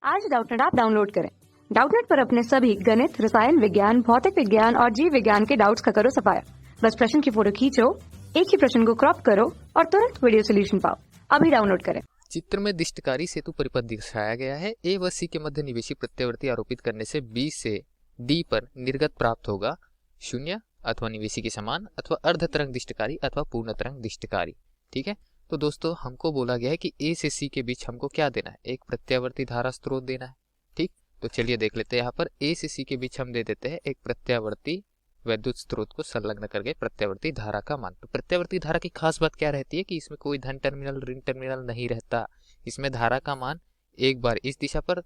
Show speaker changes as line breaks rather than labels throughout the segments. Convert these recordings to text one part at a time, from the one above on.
आज Doubtnut app download करें। Doubtnut पर अपने सभी गणित, रसायन विज्ञान, भौतिक विज्ञान और जीव विज्ञान के डाउट्स का करो सफाया। बस प्रश्न की फोटो खींचो, एक ही प्रश्न को क्रॉप करो और तुरंत वीडियो सोल्यूशन पाओ। अभी डाउनलोड करें।
चित्र में दिष्टकारी सेतु परिपथ दिखाया गया है। ए व सी के मध्य निवेशी प्रत्यावर्ती आरोपित करने से बी से डी पर निर्गत प्राप्त होगा शून्य अथवा निवेशी के समान अथवा अर्ध तरंग दिष्टकारी अथवा पूर्ण तरंग दिष्टकारी। ठीक है, तो दोस्तों हमको बोला गया है कि ए से सी के बीच हमको क्या देना है, एक प्रत्यावर्ती धारा स्रोत देना है। ठीक, तो चलिए देख लेते हैं। यहाँ पर ए से सी के बीच हम दे देते हैं एक प्रत्यावर्ती वैद्युत स्रोत को संलग्न करके प्रत्यावर्ती धारा का मान। तो प्रत्यावर्ती धारा की खास बात क्या रहती है कि इसमें कोई धन टर्मिनल ऋण टर्मिनल नहीं रहता। इसमें धारा का मान एक बार इस दिशा पर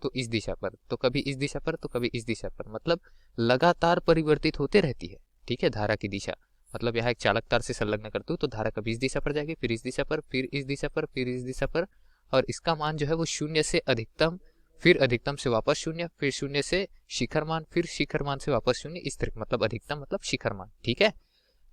तो इस दिशा पर, तो कभी इस दिशा पर तो कभी इस दिशा पर, मतलब लगातार परिवर्तित होते रहती है। ठीक है, धारा की दिशा मतलब यहाँ एक चालक तार से संलग्न करते हो तो धारा कभी इस दिशा पर जाएगी, फिर इस दिशा पर, फिर इस दिशा पर, फिर इस दिशा पर, और इसका मान जो है वो शून्य से अधिकतम, फिर अधिकतम से वापस शून्य, फिर शून्य से शिखर मान, फिर शिखर मान से वापस शून्य, इस तरह मतलब अधिकतम मतलब शिखर मान। ठीक है,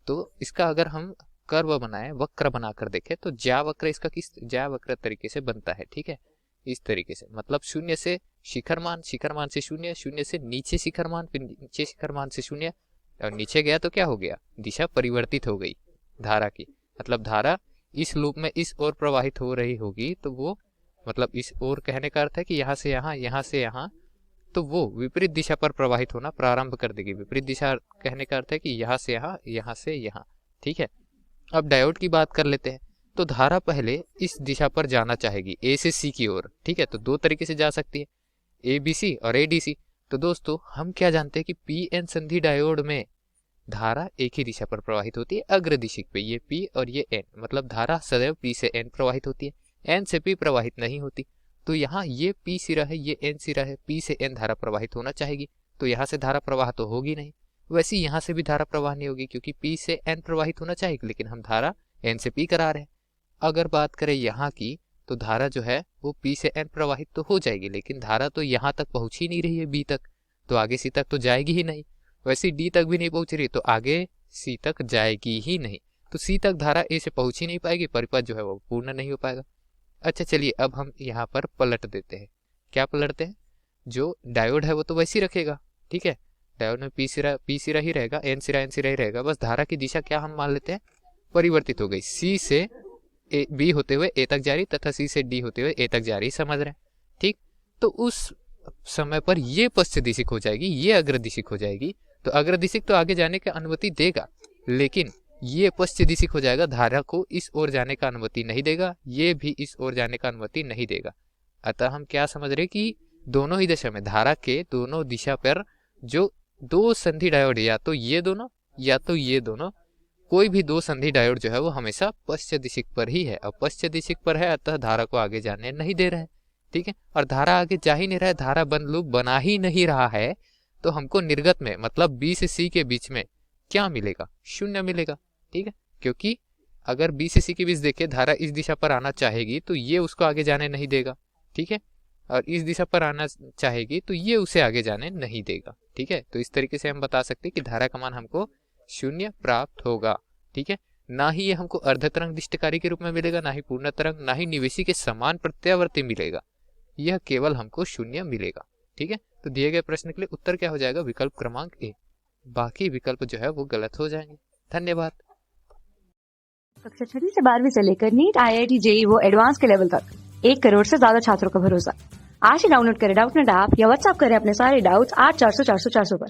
तो इसका अगर हम कर्व बनाए, वक्र बनाकर देखें तो ज्या वक्र इसका किस ज्या वक्र तरीके से बनता है। ठीक है, इस तरीके से मतलब शून्य से शिखर मान से शून्य, शून्य से नीचे शिखर मान, फिर नीचे शिखर मान से शून्य, और नीचे गया तो क्या हो गया, दिशा परिवर्तित हो गई धारा की। मतलब धारा इस लूप में इस ओर प्रवाहित हो रही होगी तो वो मतलब इस ओर कहने का अर्थ है कि यहाँ से यहाँ, यहाँ से यहाँ, तो वो विपरीत दिशा पर प्रवाहित होना प्रारंभ कर देगी। विपरीत दिशा कहने का अर्थ है कि यहाँ से यहाँ, यहाँ से यहाँ। ठीक है, अब डायोड की बात कर लेते हैं। तो धारा पहले इस दिशा पर जाना चाहेगी, ए से सी की ओर। ठीक है, तो दो तरीके से जा सकती है, ए बी सी और ए डी सी। तो दोस्तों हम क्या जानते हैं कि पी एन संधि डायोड में धारा एक ही दिशा पर प्रवाहित होती है, अग्रदिशिक पे। ये पी और ये एन, मतलब धारा सदैव पी से एन प्रवाहित होती है, एन से पी प्रवाहित नहीं होती। तो यहाँ ये पी सिरा है, ये एन सिरा है, पी से एन धारा प्रवाहित होना चाहेगी, तो यहाँ से धारा प्रवाह तो होगी नहीं। वैसे यहाँ से भी धारा प्रवाह नहीं होगी क्योंकि पी से एन प्रवाहित होना चाहेगी, लेकिन हम धारा एन से पी करा रहे हैं। अगर बात करें यहाँ की तो धारा जो है वो पी से एन प्रवाहित तो हो जाएगी, लेकिन धारा तो यहाँ तक पहुंच ही नहीं रही है, बी तक, तो आगे सी तक तो जाएगी ही नहीं। वैसे डी तक भी नहीं पहुंच रही तो आगे सी तक जाएगी ही नहीं। तो सी तक धारा ए से पहुंच ही नहीं पाएगी, परिपथ जो है वो पूर्ण नहीं हो पाएगा। अच्छा चलिए अब हम यहाँ पर पलट देते हैं। क्या पलटते हैं, जो डायोड है वो तो वैसे ही रखेगा। ठीक है, डायोड में पी सिरा ही रहेगा, एन सिरा ही रहेगा। बस धारा की दिशा क्या हम मान लेते हैं, परिवर्तित हो गई, सी से बी होते हुए ए तक जा रही तथा सी से डी होते हुए ए तक जा रही, समझ रहे हैं। ठीक, तो उस समय पर ये पश्चिम दिशिक हो जाएगी, ये अग्रदिशिक हो जाएगी। तो अग्रदिशिक तो आगे जाने की अनुमति देगा, लेकिन ये पश्चिम दिशिक हो जाएगा, धारा को इस ओर जाने का अनुमति नहीं देगा, ये भी इस ओर जाने का अनुमति नहीं देगा। अतः हम क्या समझ रहे कि दोनों ही दिशा में, धारा के दोनों दिशा पर जो दो संधि डायोड, या तो ये दोनों या तो ये दोनों, कोई भी दो संधि डायोड जो है वो हमेशा पश्चिम दिशिक पर ही है। अब पश्चिम दिशिक पर है अतः धारा को आगे जाने नहीं दे रहे हैं। ठीक है, और धारा आगे जा ही नहीं रहा है, धारा बंद लूप बना ही नहीं रहा है, तो हमको निर्गत में मतलब बी से सी के बीच में क्या मिलेगा, शून्य मिलेगा। ठीक है, क्योंकि अगर बी से सी के बीच देखे धारा इस दिशा पर आना चाहेगी तो ये उसको आगे जाने नहीं देगा। ठीक है, और इस दिशा पर आना चाहेगी तो ये उसे आगे जाने नहीं देगा। ठीक है, तो इस तरीके से हम बता सकते हैं कि धारा का मान हमको शून्य प्राप्त होगा। ठीक है, ना ही ये हमको अर्ध तरंग दिष्टकारी के रूप में मिलेगा, ना ही पूर्ण तरंग, ना ही निवेशी के समान प्रत्यावर्ती मिलेगा, यह केवल हमको शून्य मिलेगा। ठीक है, तो दिए गए प्रश्न के लिए उत्तर क्या हो जाएगा, विकल्प क्रमांक ए। बाकी विकल्प जो है वो गलत हो जाएंगे। धन्यवाद।
कक्षा 6 से 12वीं से लेकर नीट, IIT, JEE वो एडवांस के लेवल तक 1 करोड़ से ज्यादा छात्रों का भरोसा। आज ही डाउनलोड करें डाउटनेट ऐप या व्हाट्सएप करें अपने सारे डाउट्स 8400 400 400 पर।